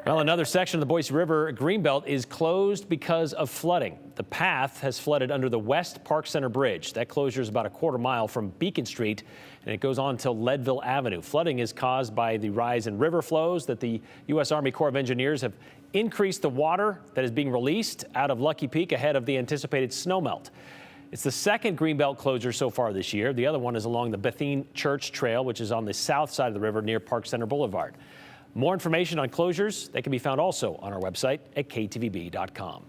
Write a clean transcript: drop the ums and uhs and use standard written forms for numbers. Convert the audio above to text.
Well, another section of the Boise Greenbelt is closed because of flooding. The path has flooded under the West Parkcenter Bridge. That closure is about a quarter mile from Beacon Street, and it goes on to Leadville Avenue. Flooding is caused by the rise in river flows that the U.S. Army Corps of Engineers have increased the water that is being released out of Lucky Peak ahead of the anticipated snowmelt. It's the second Greenbelt closure so far this year. The other one is along the Bethune Church Trail, which is on the south side of the river near Parkcenter Boulevard. More information on closures, they can be found also on our website at ktvb.com.